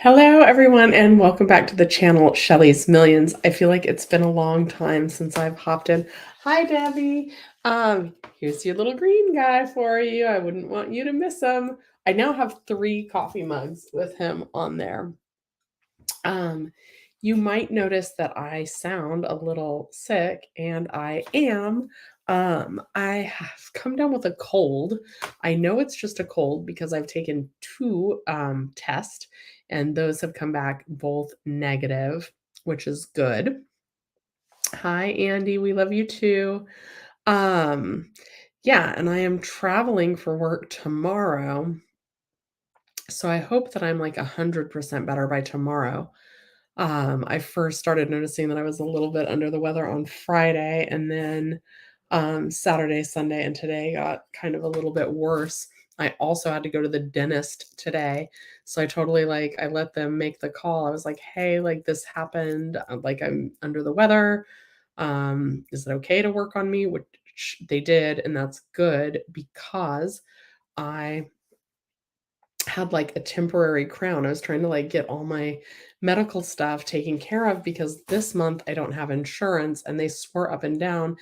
Hello, everyone, and welcome back to the channel, Shelly's Millions. I feel like it's been a long time since I've hopped in. Hi, Debbie. Here's your little green guy for you. I wouldn't want you to miss him. I now have 3 coffee mugs with him on there. Um, you might notice that I sound a little sick, and I am. I have come down with a cold. I know it's just a cold because I've taken 2 tests, and those have come back both negative, which is good. Hi, Andy. We love you too. Um, yeah, and I am traveling for work tomorrow. So I hope that I'm like 100% better by tomorrow. I first started noticing that I was a little bit under the weather on Friday, and then Saturday, Sunday, and today got kind of a little bit worse. I also had to go to the dentist today. So I totally I let them make the call. I was like, hey, like this happened. Like I'm under the weather. Is it okay to work on me? Which they did. And that's good because I had like a temporary crown. I was trying to like get all my medical stuff taken care of because this month I don't have insurance, and they swore up and down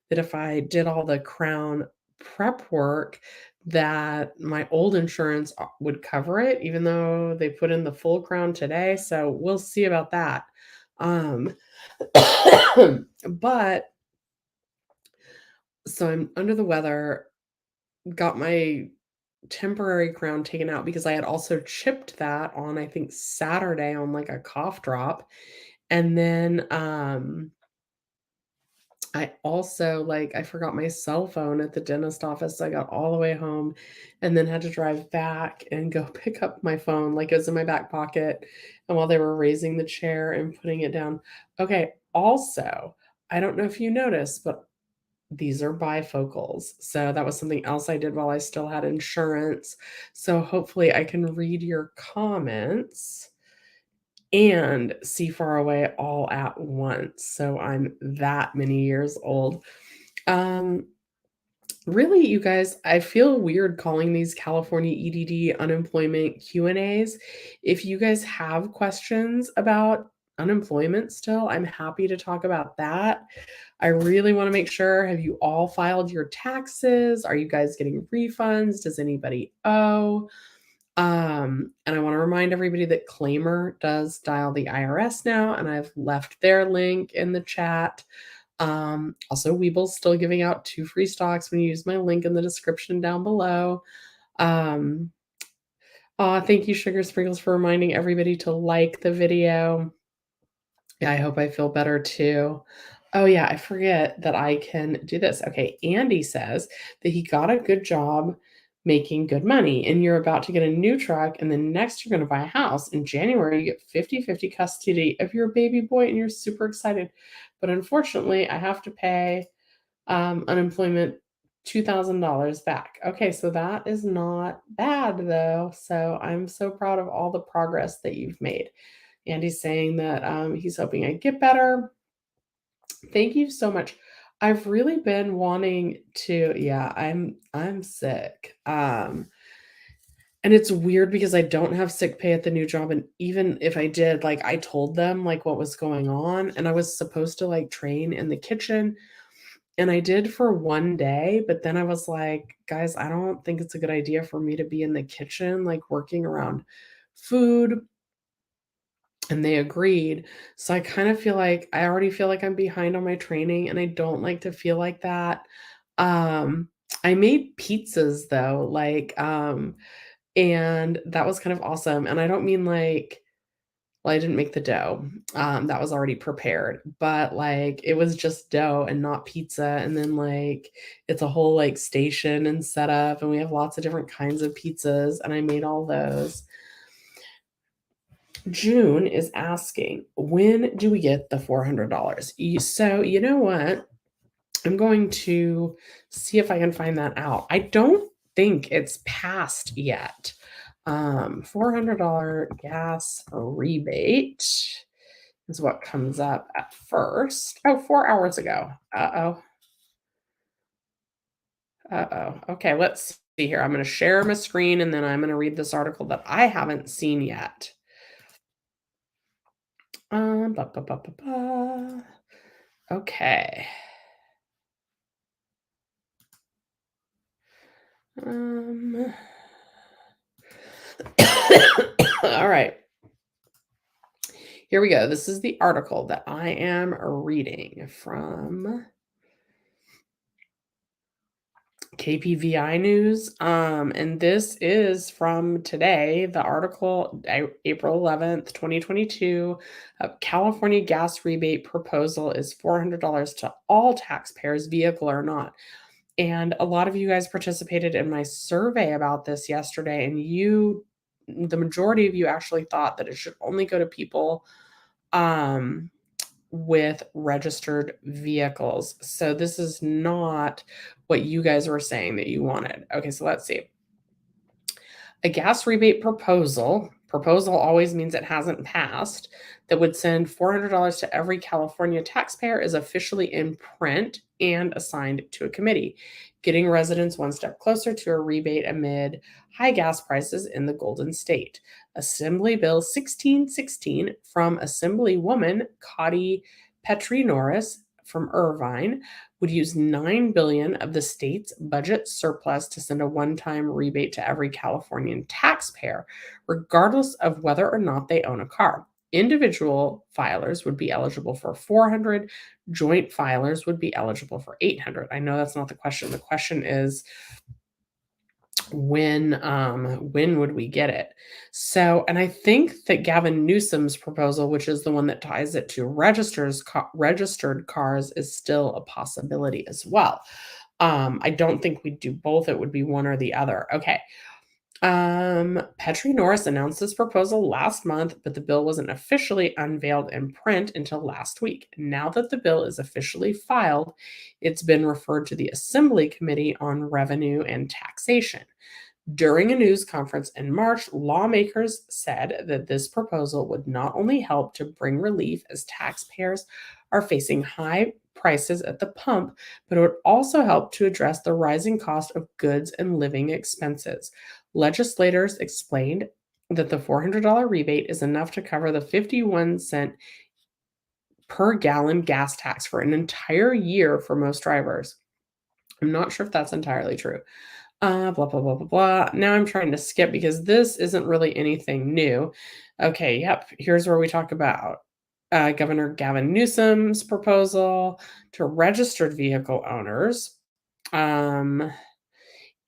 that if I did all the crown prep work that my old insurance would cover it, even though they put in the full crown today. So we'll see about that. Um but so I'm under the weather, got my temporary crown taken out because I had also chipped that on, I think, Saturday on like a cough drop. And then I also I forgot my cell phone at the dentist office. So I got all the way home and then had to drive back and go pick up my phone. Like it was in my back pocket. And while they were raising the chair and putting it down. Okay, also, I don't know if you noticed, but these are bifocals. So that was something else I did while I still had insurance. So hopefully I can read your comments and see far away all at once. So I'm that many years old. Um, Really, you guys, I feel weird calling these California EDD unemployment Q&As. If you guys have questions about unemployment still, I'm happy to talk about that. I really want to make sure, have you all filed your taxes? Are you guys getting refunds? Does anybody owe? And I want to remind everybody that Claimer does dial the IRS now, and I've left their link in the chat. Also, Weeble's still giving out 2 free stocks when you use my link in the description down below. Um, Thank you, Sugar Sprinkles, for reminding everybody to like the video. Yeah, I hope I feel better too. Oh, yeah, I forget that I can do this. Okay, Andy says that he got a good job making good money, and you're about to get a new truck, and then next you're going to buy a house. In January, you get 50/50 custody of your baby boy, and you're super excited. But unfortunately, I have to pay unemployment $2,000 back. Okay, so that is not bad though. So I'm so proud of all the progress that you've made. Andy's saying that he's hoping I get better. Thank you so much. I've really been wanting to, yeah, I'm sick. And it's weird because I don't have sick pay at the new job. And even if I did, like I told them like what was going on, and I was supposed to like train in the kitchen. And I did for 1 day, but then I was like, guys, I don't think it's a good idea for me to be in the kitchen, like working around food. And they agreed. So I kind of feel like I already feel like I'm behind on my training, and I don't like to feel like that. Um, I made pizzas though, and that was kind of awesome. And I don't mean like, well, I didn't make the dough. That was already prepared, but like it was just dough and not pizza. And then like it's a whole like station and setup, and we have lots of different kinds of pizzas, and I made all those. June is asking, when do we get the $400? So, you know what? I'm going to see if I can find that out. I don't think it's passed yet. $400 gas rebate is what comes up at first. Oh, 4 hours ago. Uh-oh. Uh-oh. Okay, let's see here. I'm going to share my screen, and then I'm going to read this article that I haven't seen yet. Ba, ba, ba, ba, ba. Okay. Um, all right. Here we go. This is the article that I am reading from KPVI News. And this is from today, the article, April 11th, 2022. California gas rebate proposal is $400 to all taxpayers, vehicle or not. And a lot of you guys participated in my survey about this yesterday, and the majority of you actually thought that it should only go to people um, with registered vehicles. So this is not what you guys were saying that you wanted. Okay, so let's see. A gas rebate proposal always means it hasn't passed, that would send $400 to every California taxpayer is officially in print and assigned to a committee, getting residents one step closer to a rebate amid high gas prices in the Golden State. Assembly Bill 1616 from Assemblywoman Cotty Petrie Norris from Irvine would use $9 billion of the state's budget surplus to send a one-time rebate to every Californian taxpayer, regardless of whether or not they own a car. Individual filers would be eligible for 400, joint filers would be eligible for 800. I know that's not the question. The question is when would we get it? So, and I think that Gavin Newsom's proposal, which is the one that ties it to registered cars, is still a possibility as well. I don't think we'd do both. It would be one or the other. Okay. Petrie Norris announced this proposal last month, but the bill wasn't officially unveiled in print until last week. Now that the bill is officially filed, it's been referred to the Assembly Committee on Revenue and Taxation. During a news conference in March, lawmakers said that this proposal would not only help to bring relief as taxpayers are facing high prices at the pump, but it would also help to address the rising cost of goods and living expenses. Legislators explained that the $400 rebate is enough to cover the 51-cent per gallon gas tax for an entire year for most drivers. I'm not sure if that's entirely true. Blah, blah, blah, blah, blah. Now I'm trying to skip because this isn't really anything new. Okay, yep. Here's where we talk about Governor Gavin Newsom's proposal to registered vehicle owners. Um,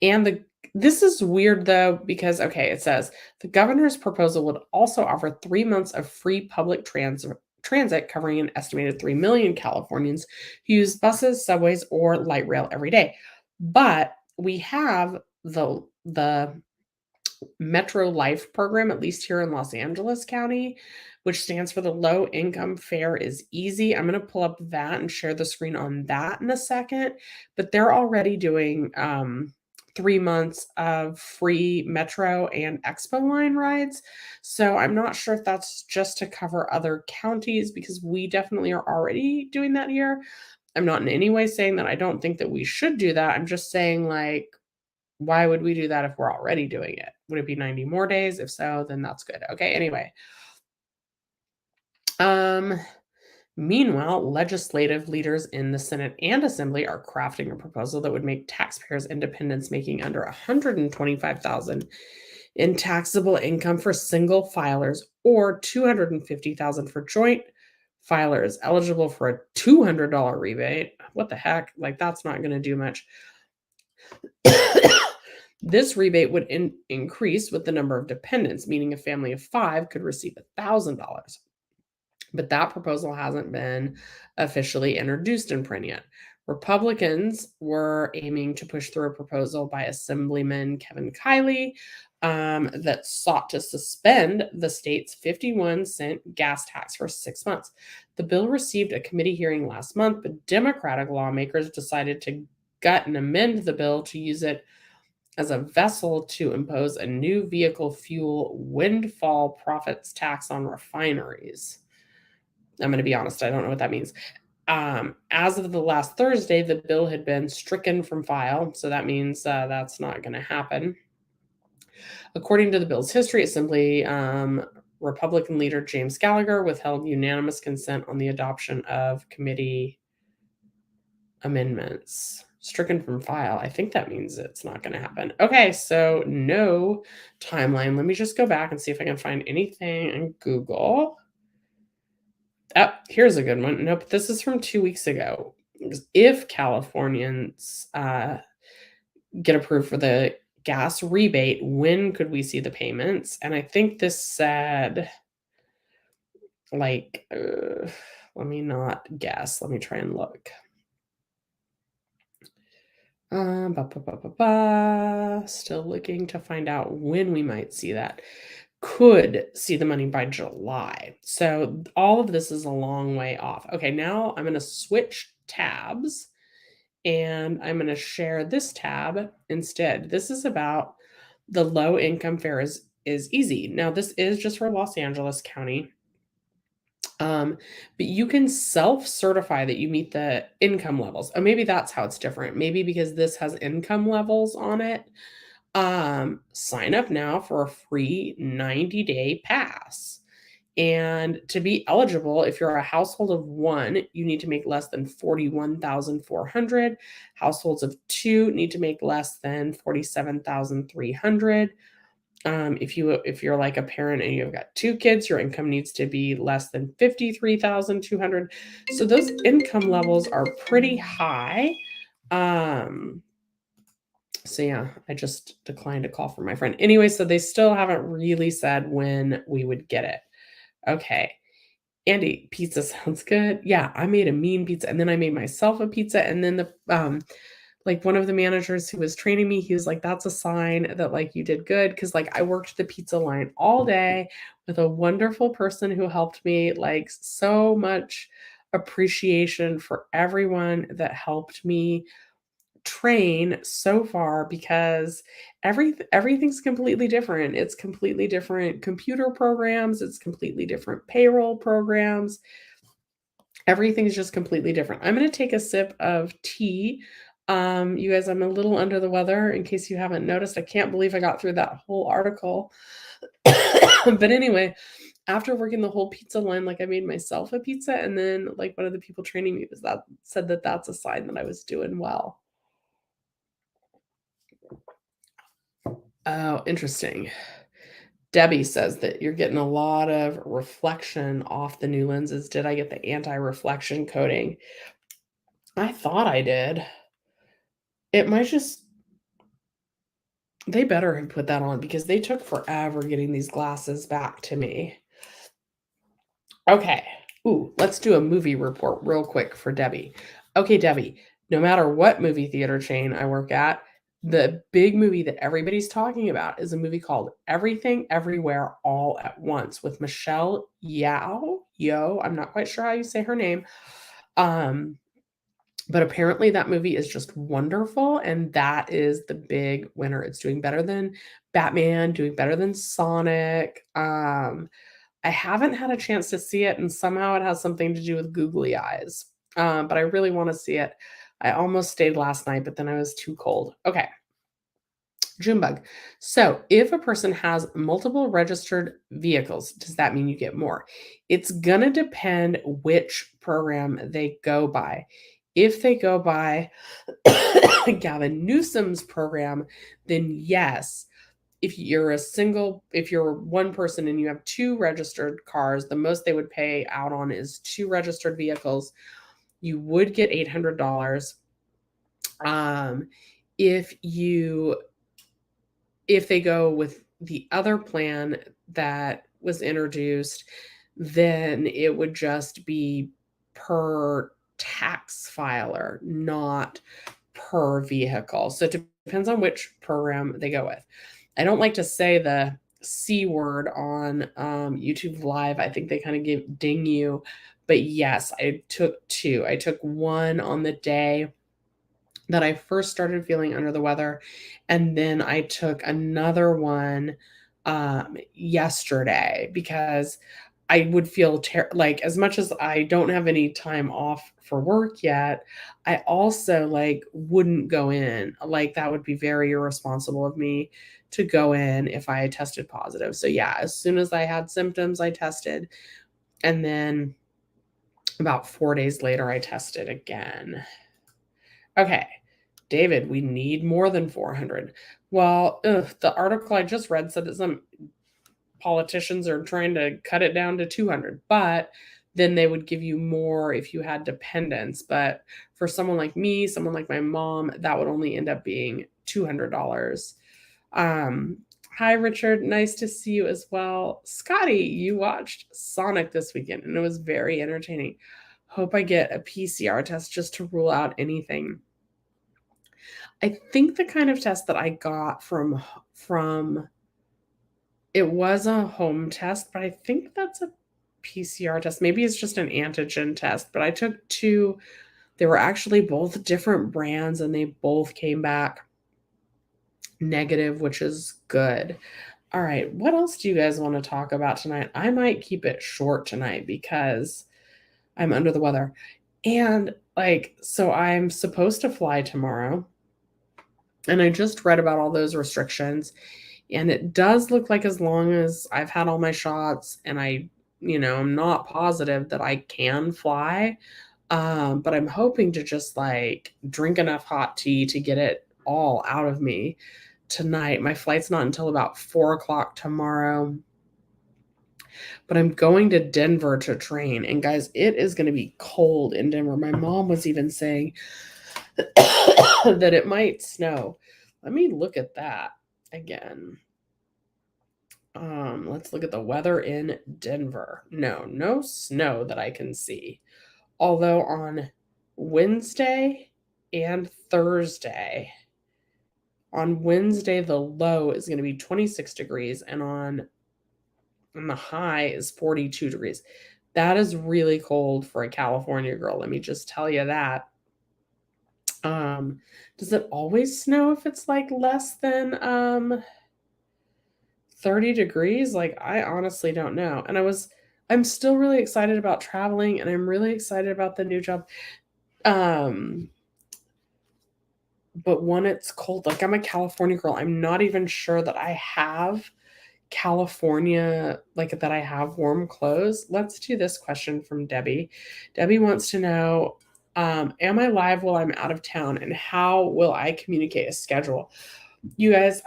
and this is weird though, because okay, it says the governor's proposal would also offer 3 months of free public transit covering an estimated 3 million Californians who use buses, subways, or light rail every day. But we have the Metro Life program, at least here in Los Angeles County, which stands for the Low Income Fare is Easy. I'm going to pull up that and share the screen on that in a second. But they're already doing 3 months of free Metro and Expo line rides. So I'm not sure if that's just to cover other counties because we definitely are already doing that here. I'm not in any way saying that I don't think that we should do that. I'm just saying, like, why would we do that if we're already doing it? Would it be 90 more days? If so, then that's good. Okay, anyway. Um, Meanwhile, legislative leaders in the Senate and Assembly are crafting a proposal that would make taxpayers' independents making under 125,000 in taxable income for single filers or 250,000 for joint filers eligible for a $200 rebate. What the heck? Like that's not going to do much. This rebate would increase with the number of dependents, meaning a family of 5 could receive $1,000. But that proposal hasn't been officially introduced in print yet. Republicans were aiming to push through a proposal by Assemblyman Kevin Kiley that sought to suspend the state's 51-cent gas tax for 6 months. The bill received a committee hearing last month, but Democratic lawmakers decided to gut and amend the bill to use it as a vessel to impose a new vehicle fuel windfall profits tax on refineries. I'm going to be honest, I don't know what that means. As of the last Thursday, the bill had been stricken from file, so that means that's not going to happen. According to the bill's history, it simply Republican leader James Gallagher withheld unanimous consent on the adoption of committee amendments. Stricken from file. I think that means it's not going to happen. Okay, so no timeline. Let me just go back and see if I can find anything in Google. Oh, here's a good one. Nope, this is from 2 weeks ago. If Californians get approved for the gas rebate, when could we see the payments? And I think this said, like, let me not guess. Let me try and look. Still looking to find out when we might see that. Could see the money by July. So all of this is a long way off. Okay, now I'm going to switch tabs and I'm going to share this tab instead. This is about the low income fare is easy. Now this is just for Los Angeles County. But you can self-certify that you meet the income levels. Oh, maybe that's how it's different. Maybe because this has income levels on it. Sign up now for a free 90-day pass. And to be eligible, if you're a household of one, you need to make less than 41,400. Households of two need to make less than 47,300. If you're like a parent and you've got two kids, your income needs to be less than 53,200. So those income levels are pretty high. So yeah, I just declined a call from my friend. Anyway, so they still haven't really said when we would get it. Okay. Andy, pizza sounds good. Yeah, I made a mean pizza and then I made myself a pizza and then the like one of the managers who was training me, he was like, that's a sign that like you did good. Cause like I worked the pizza line all day with a wonderful person who helped me, like so much appreciation for everyone that helped me train so far because everything's completely different. It's completely different computer programs, it's completely different payroll programs. Everything's just completely different. I'm going to take a sip of tea. You guys, I'm a little under the weather in case you haven't noticed. I can't believe I got through that whole article. But anyway, after working the whole pizza line, like I made myself a pizza. And then like one of the people training me said that that's a sign that I was doing well. Oh, interesting. Debbie says that you're getting a lot of reflection off the new lenses. Did I get the anti-reflection coating? I thought I did. It might just, they better have put that on because they took forever getting these glasses back to me. Okay. Ooh, let's do a movie report real quick for Debbie. Okay, Debbie, no matter what movie theater chain I work at, the big movie that everybody's talking about is a movie called Everything Everywhere All at Once with Michelle Yeoh. I'm not quite sure how you say her name. But apparently that movie is just wonderful, and that is the big winner. It's doing better than Batman, doing better than Sonic. I haven't had a chance to see it, and somehow it has something to do with googly eyes. But I really want to see it. I almost stayed last night, but then I was too cold. Okay. Junebug. So, if a person has multiple registered vehicles, does that mean you get more? It's going to depend which program they go by. If they go by Gavin Newsom's program, then yes. If you're one person and you have two registered cars, the most they would pay out on is two registered vehicles. You would get $800. If they go with the other plan that was introduced, then it would just be per tax filer, not per vehicle. So it depends on which program they go with. I don't like to say the C word on YouTube Live. I think they kind of ding you. But yes, I took two. I took one on the day that I first started feeling under the weather. And then I took another one yesterday because I would feel like, as much as I don't have any time off for work yet, I also, like, wouldn't go in. Like, that would be very irresponsible of me to go in if I had tested positive. So, yeah, as soon as I had symptoms, I tested, and then about 4 days later, I tested again. Okay, David, we need more than 400. Well, the article I just read said that some politicians are trying to cut it down to 200, but then they would give you more if you had dependents. But for someone like me, someone like my mom, that would only end up being $200. Um, Hi, Richard. Nice to see you as well. Scotty, you watched Sonic this weekend and it was very entertaining. Hope I get a PCR test just to rule out anything. I think the kind of test that I got from it was a home test, but I think that's a PCR test. Maybe it's just an antigen test, but I took two. They were actually both different brands and they both came back negative, which is good. All right, what else do you guys want to talk about tonight? I might keep it short tonight because I'm under the weather. And like, so I'm supposed to fly tomorrow. And I just read about all those restrictions. And it does look like, as long as I've had all my shots and I'm not positive, that I can fly. But I'm hoping to just like drink enough hot tea to get it all out of me tonight. My flight's not until about 4 o'clock tomorrow. But I'm going to Denver to train. And guys, it is going to be cold in Denver. My mom was even saying that it might snow. Let me look at that again. Let's look at the weather in Denver. No snow that I can see. Although on Wednesday and Thursday, on Wednesday, the low is going to be 26 degrees, and the high is 42 degrees. That is really cold for a California girl. Let me just tell you that. Does it always snow if it's like less than 30 degrees? Like, I honestly don't know. And I'm still really excited about traveling, and I'm really excited about the new job. But when it's cold, like, I'm a California girl, I'm not even sure that I have California, like, that I have warm clothes. Let's do this question from Debbie. Debbie wants to know, am I live while I'm out of town, and how will I communicate a schedule? You guys,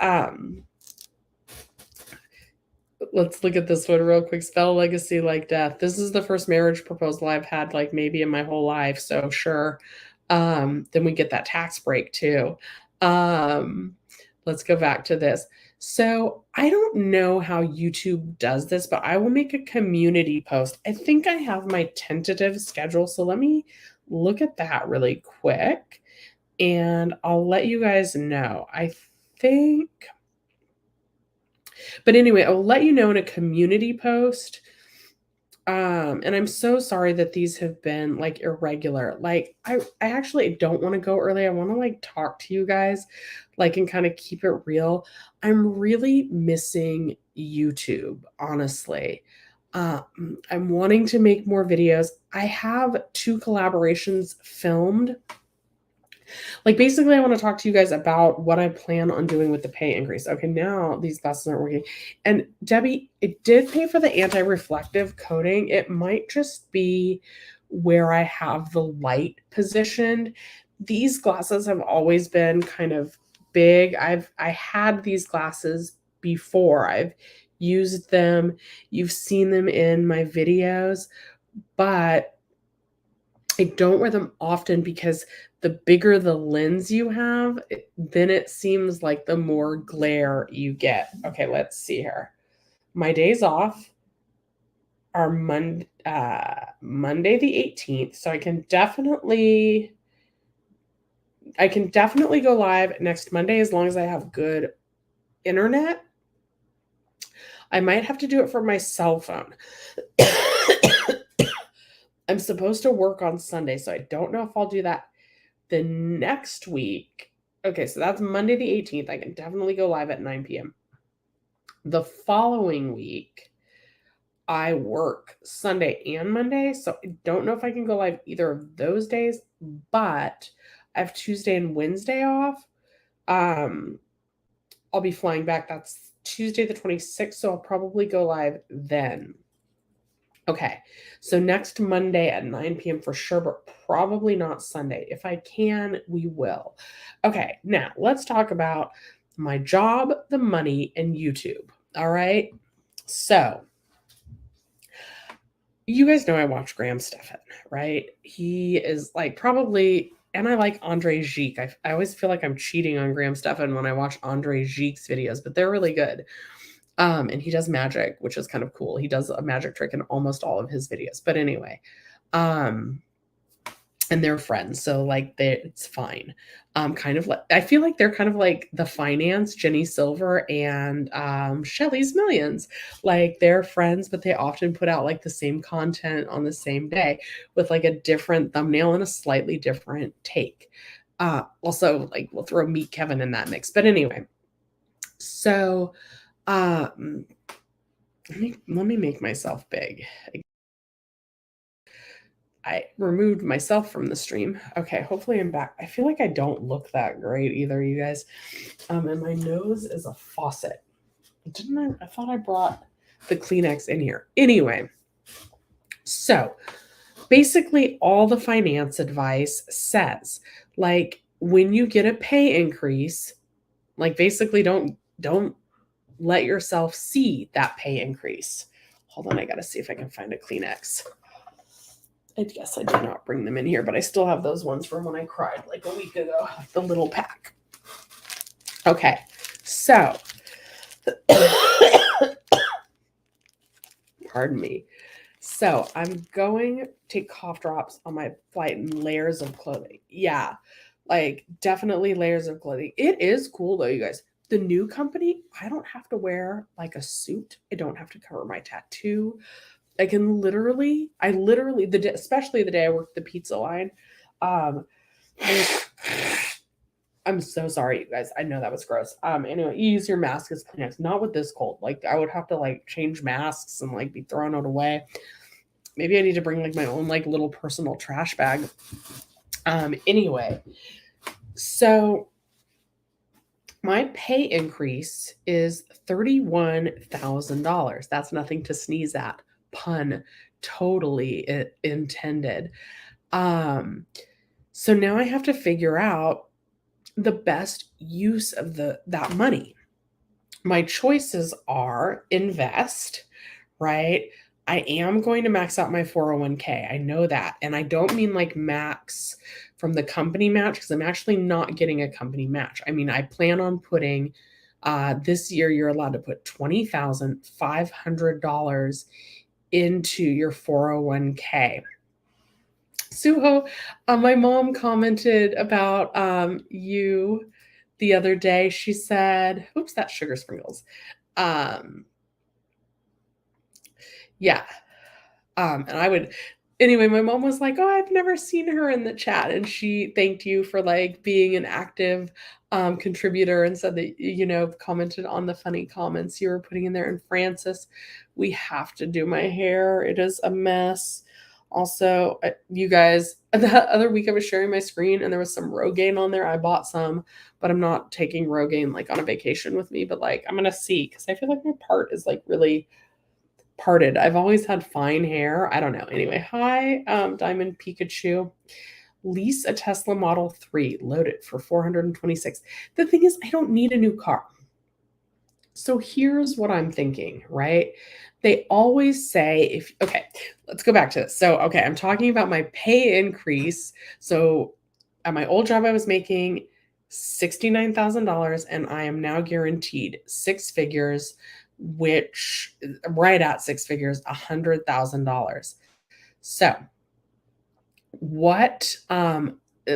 let's look at this one real quick. Spell legacy like death. This is the first marriage proposal I've had, like, maybe in my whole life. So sure. Then we get that tax break too. Let's go back to this. So I don't know how YouTube does this, but I will make a community post. I think I have my tentative schedule. So let me look at that really quick and I'll let you guys know. I think, but anyway, I'll let you know in a community post. And I'm so sorry that these have been like irregular. Like, I actually don't want to go early. I want to like talk to you guys, like, and kind of keep it real. I'm really missing YouTube, honestly. I'm wanting to make more videos. I have 2 collaborations filmed. Like, basically, I want to talk to you guys about what I plan on doing with the pay increase. Okay, now these glasses aren't working. And Debbie, it did pay for the anti-reflective coating. It might just be where I have the light positioned. These glasses have always been kind of big. I had these glasses before. I've used them. You've seen them in my videos, but I don't wear them often because the bigger the lens you have, then it seems like the more glare you get. Okay, let's see here. My days off are Monday the 18th, so I can definitely go live next Monday as long as I have good internet. I might have to do it from my cell phone. I'm supposed to work on Sunday, so I don't know if I'll do that the next week. Okay, so that's Monday the 18th. I can definitely go live at 9 p.m. The following week, I work Sunday and Monday, so I don't know if I can go live either of those days, but I have Tuesday and Wednesday off. Um, I'll be flying back. That's Tuesday the 26th, so I'll probably go live then. Okay, so next Monday at 9 p.m. for sure, but probably not Sunday. If I can, we will. Okay, now let's talk about my job, the money, and YouTube. All right, so you guys know I watch Graham Stephan, right? He is like probably, and I like Andre Gique. I always feel like I'm cheating on Graham Stephan when I watch Andre Gique's videos, but they're really good. And he does magic, which is kind of cool. He does a magic trick in almost all of his videos. But anyway, um, and they're friends, so like it's fine. Kind of like I feel like they're kind of like the finance, Jenny Silver and Shelly's Millions. Like they're friends, but they often put out like the same content on the same day with like a different thumbnail and a slightly different take. Also, like we'll throw Meet Kevin in that mix. But anyway, so um let me make myself big. I removed myself from the stream. Okay, hopefully I'm back. I feel like I don't look that great either, you guys. And my nose is a faucet. Didn't I? I thought I brought the Kleenex in here. Anyway, so basically all the finance advice says, like, when you get a pay increase, like basically don't let yourself see that pay increase. Hold on, I gotta see if I can find a Kleenex. I guess I did not bring them in here, but I still have those ones from when I cried like a week ago, the little pack. Okay, so pardon me. So I'm going to take cough drops on my flight and layers of clothing. Yeah, like definitely layers of clothing. It is cool though, you guys. The new company, I don't have to wear like a suit. I don't have to cover my tattoo. I literally, especially the day I worked the pizza line. Um, I'm so sorry, you guys. I know that was gross. Anyway, you use your mask as Kleenex. Not with this cold. Like I would have to like change masks and like be throwing it away. Maybe I need to bring like my own like little personal trash bag. Anyway, so my pay increase is $31,000. That's nothing to sneeze at. Pun totally intended. So now I have to figure out the best use of that money. My choices are invest, right? I am going to max out my 401k. I know that. And I don't mean like max from the company match because I'm actually not getting a company match. I mean, I plan on putting this year you're allowed to put $20,500 into your 401k. Suho, my mom commented about you the other day. She said, oops, that's sugar sprinkles. Yeah. And I would, anyway, my mom was like, oh, I've never seen her in the chat. And she thanked you for like being an active contributor and said that, you know, commented on the funny comments you were putting in there. And Francis, we have to do my hair. It is a mess. Also, you guys, the other week I was sharing my screen and there was some Rogaine on there. I bought some, but I'm not taking Rogaine like on a vacation with me, but like I'm going to see because I feel like my part is like really parted. I've always had fine hair. I don't know. Anyway, hi, Diamond Pikachu. Lease a Tesla Model 3, load it for $426. The thing is, I don't need a new car. So here's what I'm thinking, right? They always say okay, let's go back to this. So, okay, I'm talking about my pay increase. So at my old job, I was making $69,000 and I am now guaranteed six figures, which right at six figures, $100,000. So what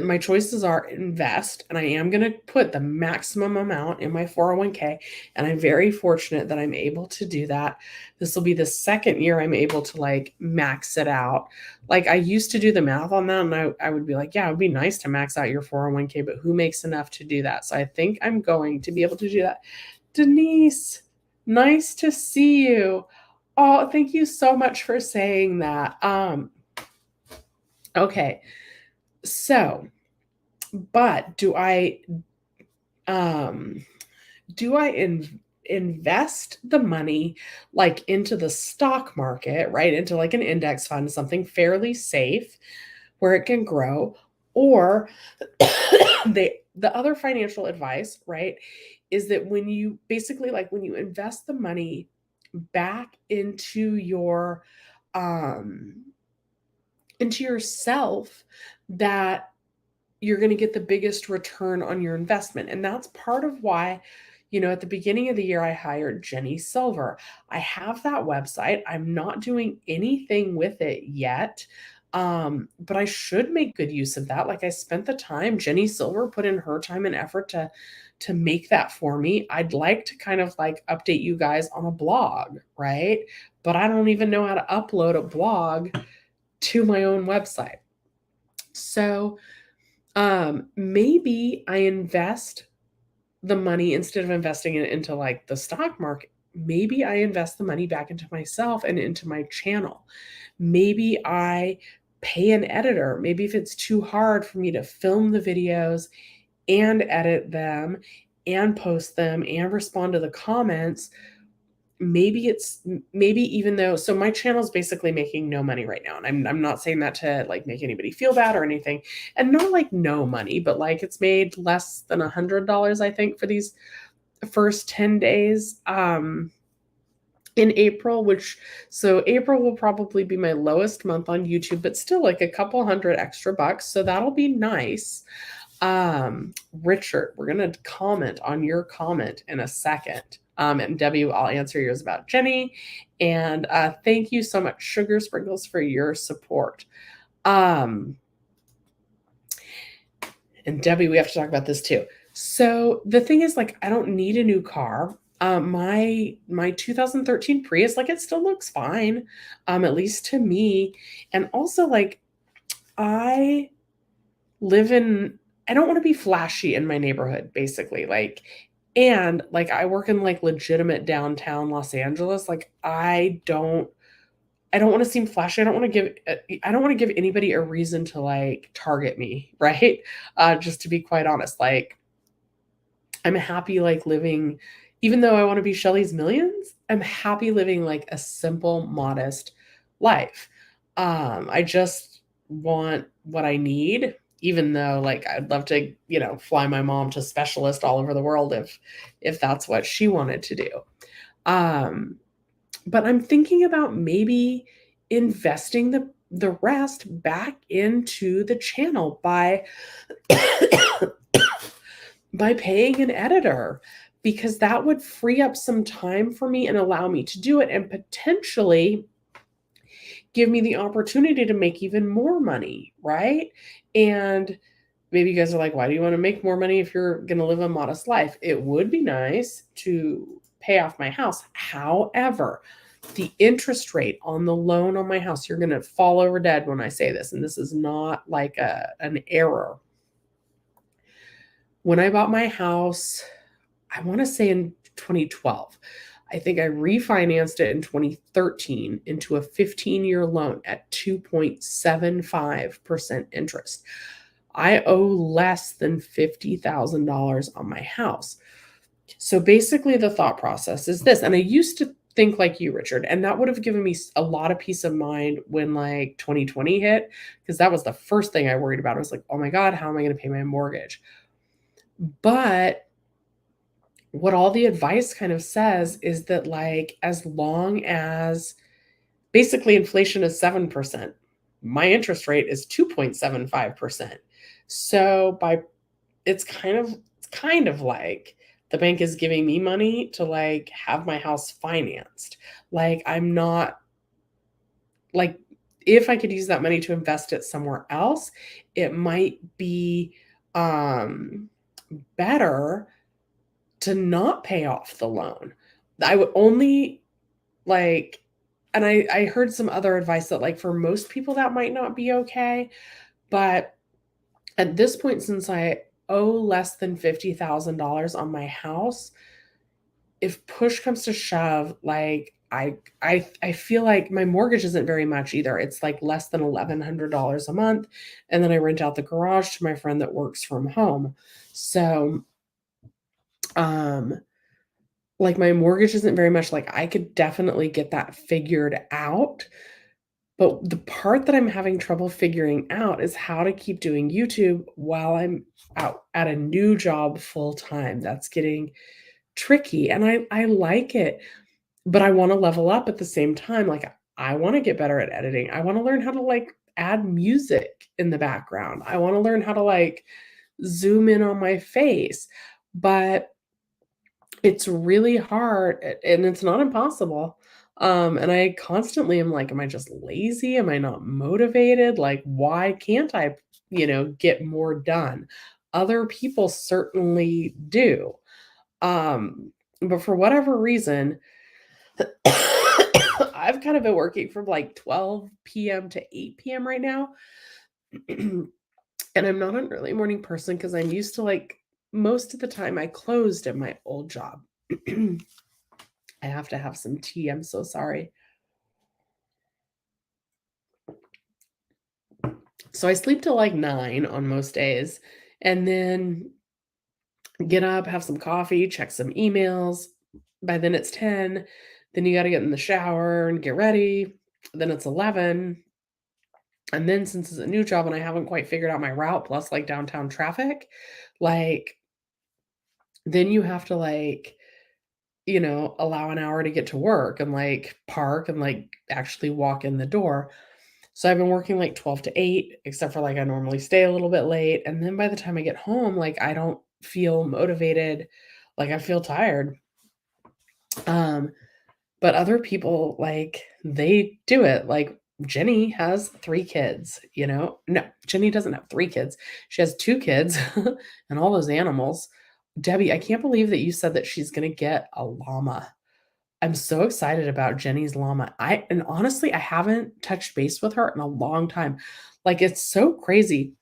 my choices are invest, and I am going to put the maximum amount in my 401k, and I'm very fortunate that I'm able to do that. This will be the second year I'm able to like max it out. Like I used to do the math on that, and I would be like, yeah, it would be nice to max out your 401k, but who makes enough to do that? So I think I'm going to be able to do that. Denise, nice to see you. Oh, thank you so much for saying that. Okay. So, but um do I invest the money like into the stock market, right? Into like an index fund, something fairly safe where it can grow, or the other financial advice, right, is that when you basically like when you invest the money back um into yourself, that you're going to get the biggest return on your investment. And that's part of why, at the beginning of the year, I hired Jenny Silver. I have that website. I'm not doing anything with it yet. But I should make good use of that. Like I spent the time, Jenny Silver put in her time and effort to make that for me. I'd like to kind of like update you guys on a blog, right? But I don't even know how to upload a blog to my own website. So maybe I invest the money instead of investing it into like the stock market. Maybe I invest the money back into myself and into my channel. Maybe I pay an editor. Maybe if it's too hard for me to film the videos and edit them and post them and respond to the comments, maybe even though, so my channel is basically making no money right now, and I'm not saying that to like make anybody feel bad or anything, and not like no money, but like it's made less than $100, I think, for these first 10 days in April, so April will probably be my lowest month on YouTube, but still like a couple hundred extra bucks, so that'll be nice. Richard, we're gonna comment on your comment in a second. And Debbie, I'll answer yours about Jenny. And thank you so much, Sugar Sprinkles, for your support. And Debbie, we have to talk about this too. So the thing is, like, I don't need a new car. My 2013 Prius, like, it still looks fine, at least to me. And also, like, I live in I don't want to be flashy in my neighborhood, basically. Like, and like I work in like legitimate downtown Los Angeles. Like I don't want to seem flashy. I don't want to give anybody a reason to like target me, right? Just to be quite honest. Like I'm happy like living, even though I want to be Shelly's Millions, I'm happy living like a simple, modest life. I just want what I need, even though like I'd love to, fly my mom to specialist all over the world if that's what she wanted to do. Um, but I'm thinking about maybe investing the rest back into the channel by paying an editor, because that would free up some time for me and allow me to do it and potentially give me the opportunity to make even more money, right? And maybe you guys are like, why do you want to make more money if you're going to live a modest life? It would be nice to pay off my house. However, the interest rate on the loan on my house, you're going to fall over dead when I say this, and this is not like an error. When I bought my house, I want to say in 2012, I think I refinanced it in 2013 into a 15-year loan at 2.75% interest. I owe less than $50,000 on my house. So basically, the thought process is this, and I used to think like you, Richard, and that would have given me a lot of peace of mind when like 2020 hit, because that was the first thing I worried about. I was like, oh my God, how am I going to pay my mortgage? But what all the advice kind of says is that like as long as basically inflation is 7%, my interest rate is 2.75%. So it's kind of like the bank is giving me money to like have my house financed. Like I'm not like, if I could use that money to invest it somewhere else, it might be better to not pay off the loan. I would only like, and I heard some other advice that like for most people that might not be okay, but at this point, since I owe less than $50,000 on my house, if push comes to shove, like I feel like my mortgage isn't very much either. It's like less than $1,100 a month, and then I rent out the garage to my friend that works from home. So, um, like my mortgage isn't very much. Like I could definitely get that figured out. But the part that I'm having trouble figuring out is how to keep doing YouTube while I'm out at a new job full time. That's getting tricky, and I like it, but I wanna level up at the same time. Like, I wanna get better at editing. I wanna learn how to, like, add music in the background. I wanna learn how to, like, zoom in on my face, but it's really hard, and it's not impossible. And I constantly am like, "Am I just lazy? Am I not motivated? Like, why can't I, get more done?" Other people certainly do. But for whatever reason, I've kind of been working from like 12 p.m. to 8 p.m. right now. And I'm not an early morning person because I'm used to like most of the time I closed at my old job. I have to have some tea. I'm so sorry. So I sleep till like 9 on most days and then get up, have some coffee, check some emails. By then it's 10. Then you got to get in the shower and get ready. Then it's 11. And then since it's a new job and I haven't quite figured out my route plus like downtown traffic, like then you have to like, allow an hour to get to work and like park and like actually walk in the door. So I've been working like 12 to 8, except for like I normally stay a little bit late. And then by the time I get home, like I don't feel motivated. Like I feel tired. Um, But other people, like, they do it. Like, Jenny has 3 kids, you know? No, Jenny doesn't have 3 kids. She has 2 kids and all those animals. Debbie, I can't believe that you said that she's gonna get a llama. I'm so excited about Jenny's llama. And honestly, I haven't touched base with her in a long time. Like, it's so crazy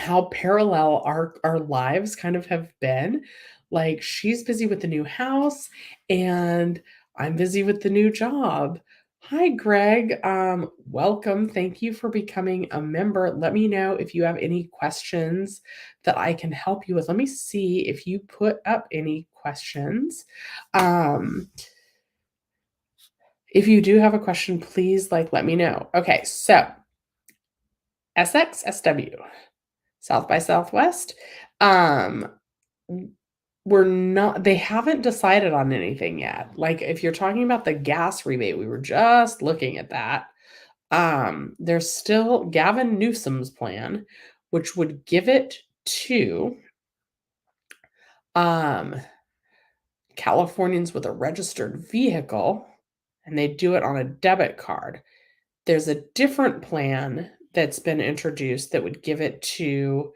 how parallel our lives kind of have been. Like she's busy with the new house and I'm busy with the new job. Hi Greg. Welcome. Thank you for becoming a member. Let me know if you have any questions that I can help you with. Let me see if you put up any questions. Um if you do have a question, please like let me know. Okay, so SXSW. South by Southwest. Um, we're not they haven't decided on anything yet. Like, if you're talking about the gas rebate, we were just looking at that. There's still Gavin Newsom's plan, which would give it to, um, Californians with a registered vehicle, and they do it on a debit card. There's a different plan that's been introduced that would give it to,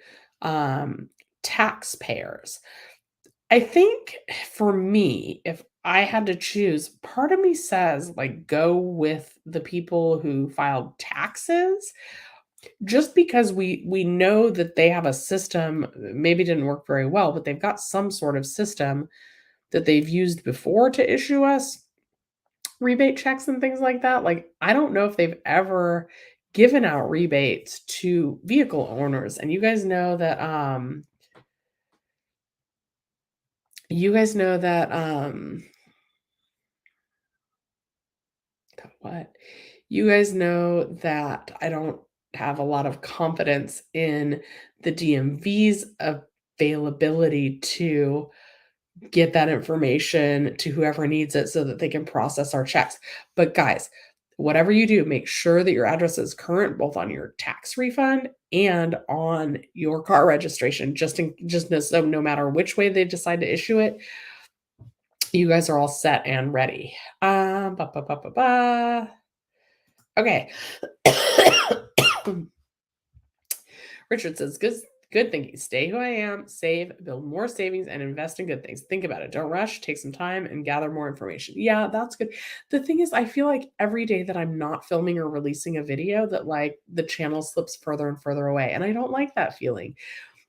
taxpayers. I think for me, if I had to choose, part of me says, like, go with the people who filed taxes just because we know that they have a system, maybe didn't work very well, but they've got some sort of system that they've used before to issue us rebate checks and things like that. Like, I don't know if they've ever given out rebates to vehicle owners, and you guys know that, what? You guys know that I don't have a lot of confidence in the DMV's availability to get that information to whoever needs it so that they can process our checks. But guys, whatever you do, make sure that your address is current both on your tax refund and on your car registration, so no matter which way they decide to issue it, you guys are all set and ready. Ba, ba, ba, ba, ba. Okay. Richard says, good thinking. Stay who I am, save, build more savings, and invest in good things. Think about it. Don't rush. Take some time and gather more information. Yeah, that's good. The thing is, I feel like every day that I'm not filming or releasing a video, that like the channel slips further and further away. And I don't like that feeling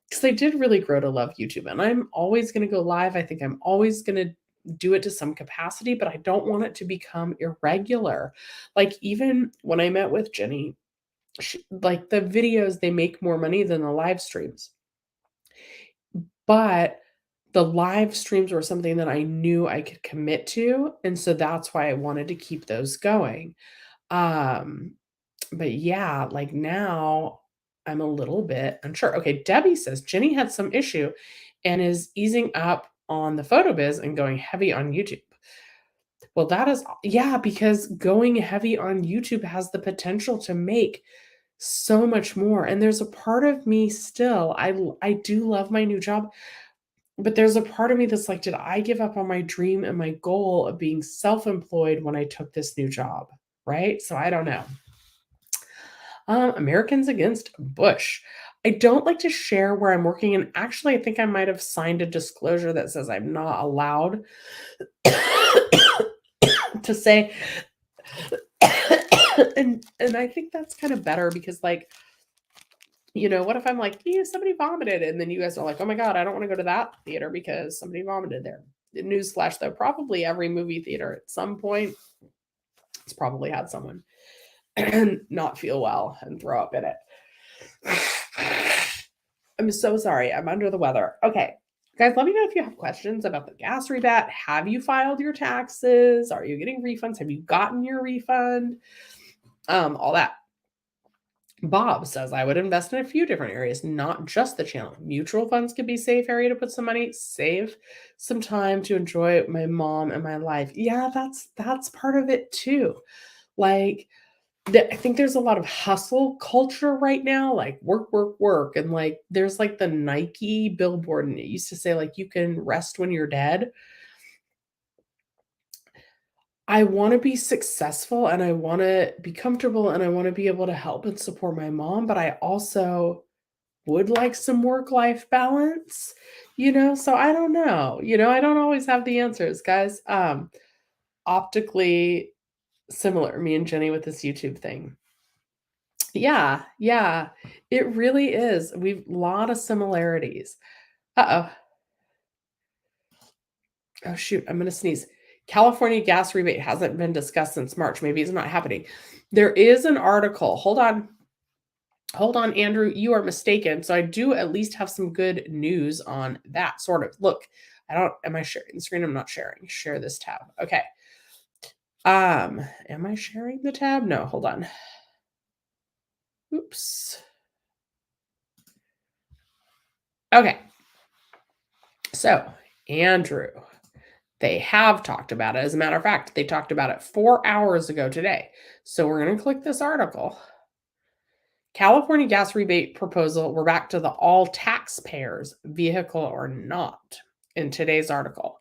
because I did really grow to love YouTube and I'm always going to go live. I think I'm always going to do it to some capacity, but I don't want it to become irregular. Like, even when I met with Jenny, like, the videos, they make more money than the live streams. But the live streams were something that I knew I could commit to, and so that's why I wanted to keep those going. Um, but yeah, like, now I'm a little bit unsure. Okay, Debbie says Jenny had some issue and is easing up on the photo biz and going heavy on YouTube. Well, that is, yeah, because going heavy on YouTube has the potential to make so much more. And there's a part of me still, I do love my new job, but there's a part of me that's like, did I give up on my dream and my goal of being self-employed when I took this new job? Right? So I don't know. Americans Against Bush. I don't like to share where I'm working, and actually, I think I might have signed a disclosure that says I'm not allowed to say. And I think that's kind of better because, like, what if I'm like, yeah, somebody vomited, and then you guys are like, oh my god, I don't want to go to that theater because somebody vomited there. Newsflash, though, probably every movie theater at some point has probably had someone not feel well and throw up in it. I'm so sorry. I'm under the weather. Okay. Guys, let me know if you have questions about the gas rebate. Have you filed your taxes? Are you getting refunds? Have you gotten your refund? All that. Bob says, I would invest in a few different areas, not just the channel. Mutual funds could be a safe area to put some money, save some time to enjoy my mom and my life. Yeah, that's part of it too. Like, I think there's a lot of hustle culture right now, like work, work, work. And like, there's like the Nike billboard, and it used to say, like, you can rest when you're dead. I want to be successful and I want to be comfortable and I want to be able to help and support my mom, but I also would like some work life balance. So I don't know. I don't always have the answers, guys. Optically similar, me and Jenny, with this YouTube thing. Yeah, yeah, it really is. We've lot of similarities. Uh-oh. Oh, shoot, I'm gonna sneeze. California gas rebate hasn't been discussed since March. Maybe it's not happening. There is an article. Hold on. Hold on, Andrew. You are mistaken. So I do at least have some good news on that, sort of. Look, am I sharing the screen? I'm not sharing. Share this tab. Okay. Am I sharing the tab? No, hold on. Oops. Okay. So, Andrew, they have talked about it. As a matter of fact, they talked about it 4 hours ago today. So we're going to click this article. California gas rebate proposal. We're back to the all taxpayers, vehicle or not, in today's article.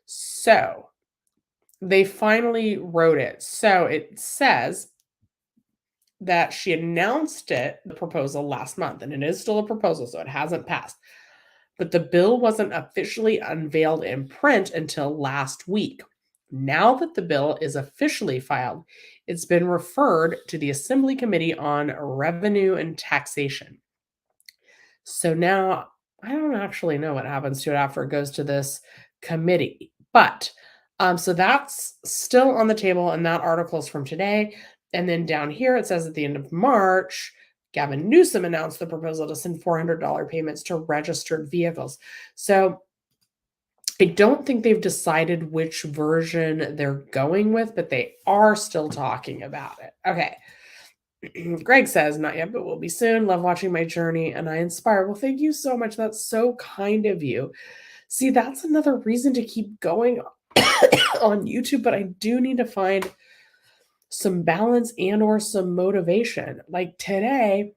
So they finally wrote it. So it says that she announced the proposal last month, and it is still a proposal, so it hasn't passed. But the bill wasn't officially unveiled in print until last week. Now that the bill is officially filed, it's been referred to the Assembly Committee on Revenue and Taxation. So now I don't actually know what happens to it after it goes to this committee. But so that's still on the table, and that article is from today. And then down here it says at the end of March, Gavin Newsom announced the proposal to send $400 payments to registered vehicles. So I don't think they've decided which version they're going with, but they are still talking about it. Okay. Greg says, not yet, but will be soon. Love watching my journey and I inspire. Well, thank you so much. That's so kind of you. See, that's another reason to keep going on YouTube, but I do need to find some balance and or some motivation. Like today,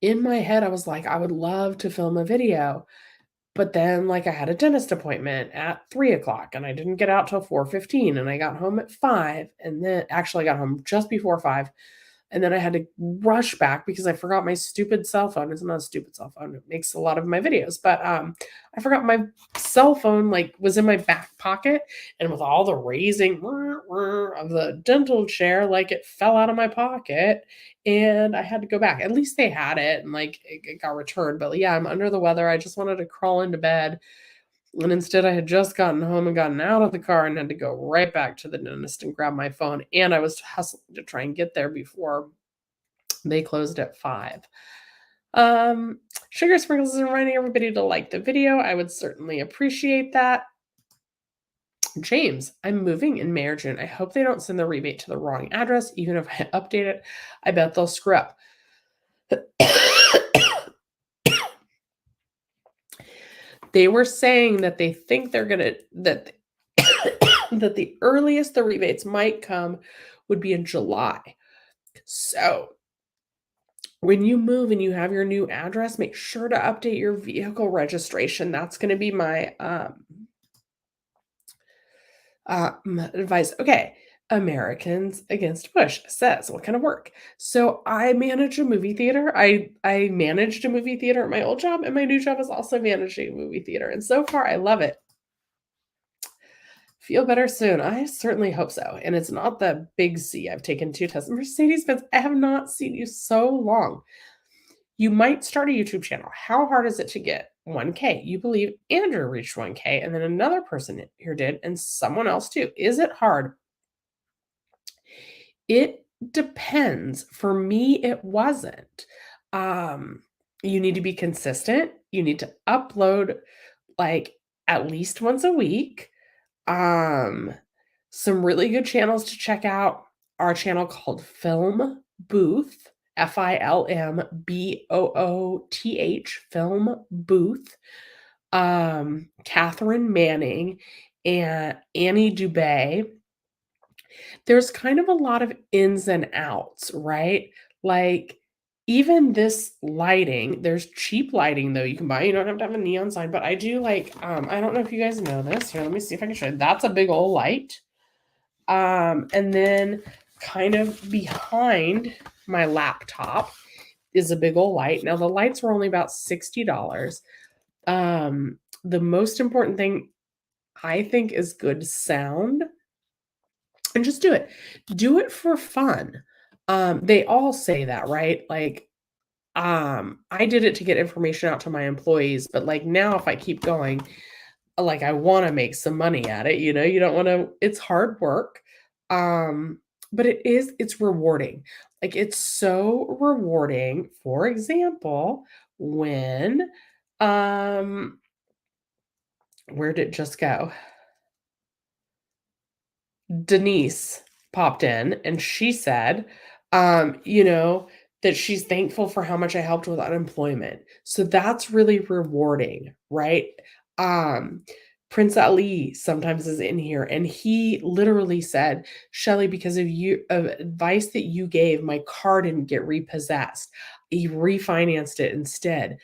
in my head, I was like, I would love to film a video. But then, like, I had a dentist appointment at 3:00 and I didn't get out till 4:15 and I got home at 5. And then actually I got home just before 5. And then I had to rush back because I forgot my stupid cell phone. It's not a stupid cell phone. It makes a lot of my videos, but I forgot my cell phone, like, was in my back pocket, and with all the raising of the dental chair, like, it fell out of my pocket and I had to go back. At least they had it and like it got returned. But yeah, I'm under the weather. I just wanted to crawl into bed And instead, I had just gotten home and gotten out of the car and had to go right back to the dentist and grab my phone. And I was hustling to try and get there before they closed at 5. Um, Sugar Sprinkles is reminding everybody to like the video. I would certainly appreciate that. James, I'm moving in May or June. I hope they don't send the rebate to the wrong address. Even if I update it, I bet they'll screw up. They were saying that they think they're gonna that that the earliest the rebates might come would be in July. So when you move and you have your new address, make sure to update your vehicle registration. That's going to be my advice. Okay. Americans Against Bush says, what kind of work? So I manage a movie theater. I managed a movie theater at my old job, and my new job is also managing a movie theater. And so far, I love it. Feel better soon. I certainly hope so. And it's not the big C. I've taken 2 tests. Mercedes-Benz, I have not seen you so long. You might start a YouTube channel. How hard is it to get 1K? You believe Andrew reached 1K, and then another person here did, and someone else too. Is it hard? It depends. For me, it wasn't. You need to be consistent. You need to upload like at least once a week. Some really good channels to check out. Our channel called Film Booth, FilmBooth, Film Booth. Catherine Manning and Annie Dubé. There's kind of a lot of ins and outs, right? Like even this lighting, there's cheap lighting though you can buy. You don't have to have a neon sign, but I do like I don't know if you guys know this. Here, let me see if I can show you. That's a big old light. And then kind of behind my laptop is a big old light. Now the lights were only about $60. The most important thing I think is good sound. And just do it. Do it for fun. They all say that, right? Like, I did it to get information out to my employees, but like now if I keep going, like I want to make some money at it, you don't want to, it's hard work. But it's rewarding. Like it's so rewarding. For example, when where did it just go? Denise popped in and she said, that she's thankful for how much I helped with unemployment. So that's really rewarding, right? Um, Prince Ali sometimes is in here and he literally said, Shelly, because of advice that you gave, my car didn't get repossessed. He refinanced it instead.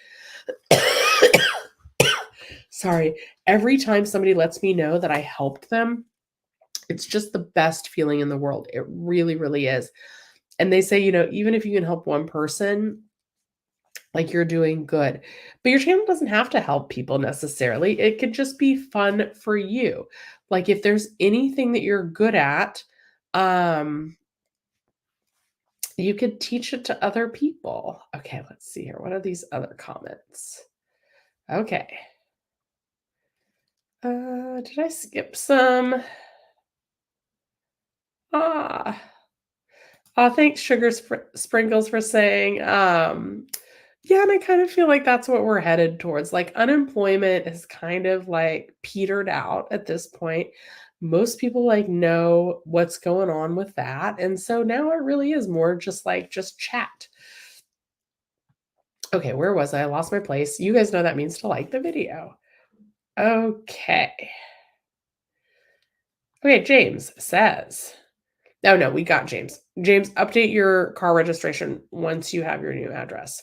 Sorry. Every time somebody lets me know that I helped them, it's just the best feeling in the world. It really, really is. And they say, even if you can help one person, like you're doing good. But your channel doesn't have to help people necessarily. It could just be fun for you. Like if there's anything that you're good at, you could teach it to other people. Okay, let's see here. What are these other comments? Okay. Did I skip some? Thanks, Sugar Sprinkles, for saying, yeah, and I kind of feel like that's what we're headed towards. Like unemployment is kind of like petered out at this point. Most people like know what's going on with that. And so now it really is more just chat. Okay, where was I? I lost my place. You guys know that means to like the video. Okay. Okay, James says, oh no, we got James. James, update your car registration once you have your new address.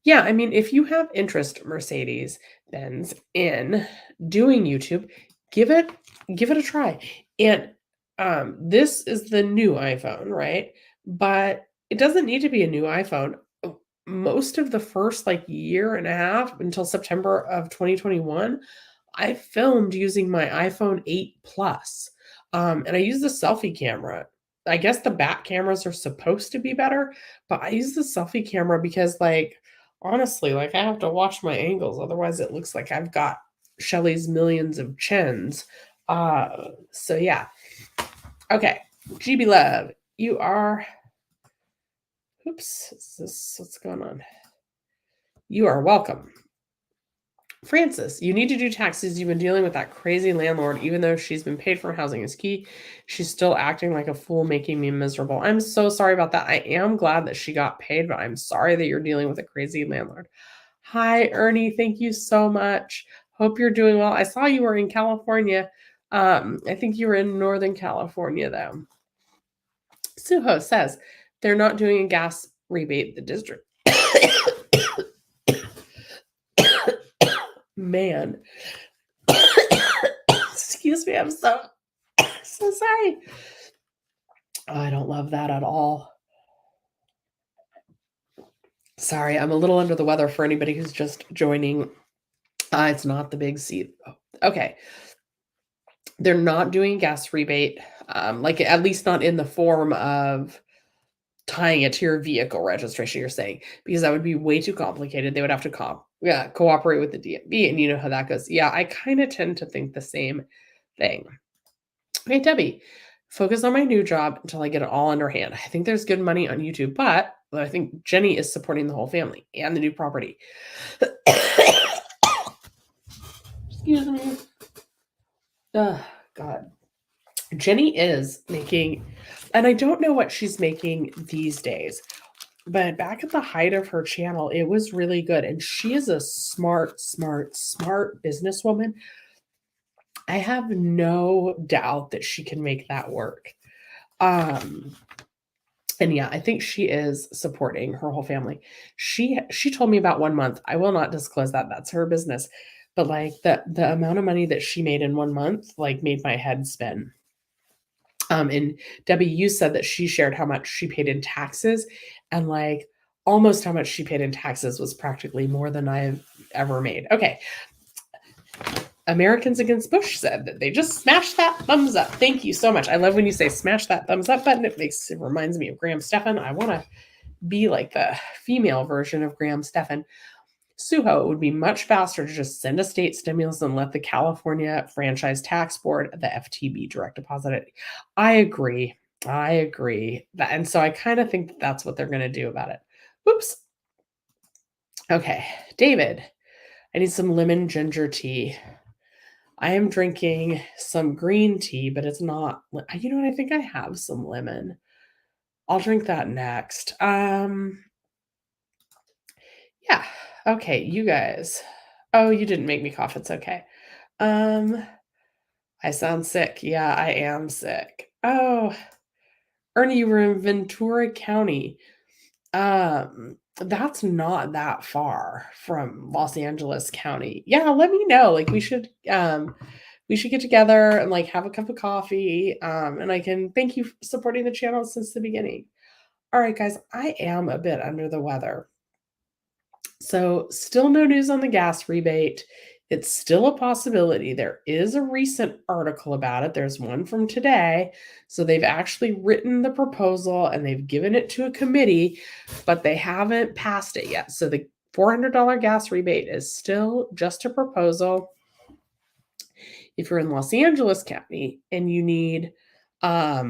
Yeah, I mean, if you have interest, Mercedes-Benz, in doing YouTube, give it a try. And this is the new iPhone, right? But it doesn't need to be a new iPhone. Most of the first like year and a half until September of 2021, I filmed using my iPhone 8 Plus. And I use the selfie camera. I guess the back cameras are supposed to be better, but I use the selfie camera because like Honestly, like I have to watch my angles, otherwise it looks like I've got Shelly's millions of chins. So yeah. Okay. GB Love, you are oops, is this what's going on? You are welcome. Francis, you need to do taxes. You've been dealing with that crazy landlord, even though she's been paid for housing is key. She's still acting like a fool, making me miserable. I'm so sorry about that. I am glad that she got paid, but I'm sorry that you're dealing with a crazy landlord. Hi, Ernie. Thank you so much. Hope you're doing well. I saw you were in California. I think you were in Northern California, though. Suho says they're not doing a gas rebate, the district. Man. Excuse me. I'm so sorry. Oh, I don't love that at all. Sorry, I'm a little under the weather for anybody who's just joining. It's not the big C. Okay. They're not doing gas rebate, like at least not in the form of tying it to your vehicle registration, you're saying, because that would be way too complicated. They would have to cooperate with the DMV, and you know how that goes. Yeah, I kind of tend to think the same thing. Hey, Debbie, focus on my new job until I get it all under hand. I think there's good money on YouTube, but I think Jenny is supporting the whole family and the new property. Excuse me. God. Jenny is making, and I don't know what she's making these days, but back at the height of her channel, it was really good. And she is a smart businesswoman. I have no doubt that she can make that work. And yeah, I think she is supporting her whole family. She told me about 1 month. I will not disclose that. That's her business. But like the amount of money that she made in 1 month, like made my head spin. And Debbie, you said that she shared how much she paid in taxes, and like almost how much she paid in taxes was practically more than I've ever made. Okay. Americans Against Bush said that they just smashed that thumbs up. Thank you so much. I love when you say smash that thumbs up button. It reminds me of Graham Stephan. I want to be like the female version of Graham Stephan. Suho, it would be much faster to just send a state stimulus and let the California Franchise Tax Board, the FTB, direct deposit it. I agree. And so I kind of think that that's what they're going to do about it. Oops. Okay. David, I need some lemon ginger tea. I am drinking some green tea, but it's not, you know what? I think I have some lemon. I'll drink that next. Yeah. Okay, you guys. Oh, you didn't make me cough. It's okay. I sound sick. Yeah, I am sick. Oh, Ernie, you were in Ventura County. That's not that far from Los Angeles County. Yeah, let me know. Like we should get together and like have a cup of coffee. And I can thank you for supporting the channel since the beginning. All right, guys, I am a bit under the weather. So, still no news on the gas rebate. It's still a possibility. There is a recent article about it. There's one from today. So, they've actually written the proposal and they've given it to a committee, but they haven't passed it yet. So, the $400 gas rebate is still just a proposal. If you're in Los Angeles County and you need a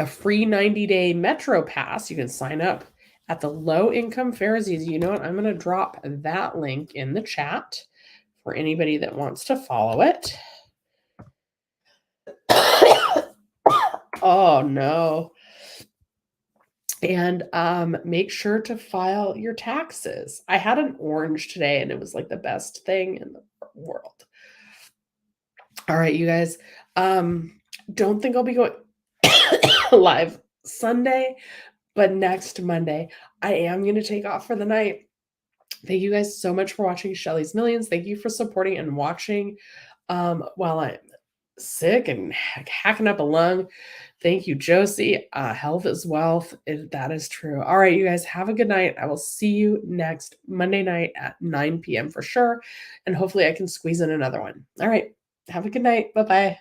free 90-day Metro Pass, you can sign up at the Low Income Pharisees. You know what? I'm going to drop that link in the chat for anybody that wants to follow it. Oh, no. And make sure to file your taxes. I had an orange today, and it was like the best thing in the world. All right, you guys. Don't think I'll be going live Sunday, but next Monday, I am going to take off for the night. Thank you guys so much for watching Shelly's Millions. Thank you for supporting and watching while I'm sick and hacking up a lung. Thank you, Josie. Health is wealth. That is true. All right, you guys, have a good night. I will see you next Monday night at 9 p.m. for sure. And hopefully I can squeeze in another one. All right, have a good night. Bye-bye.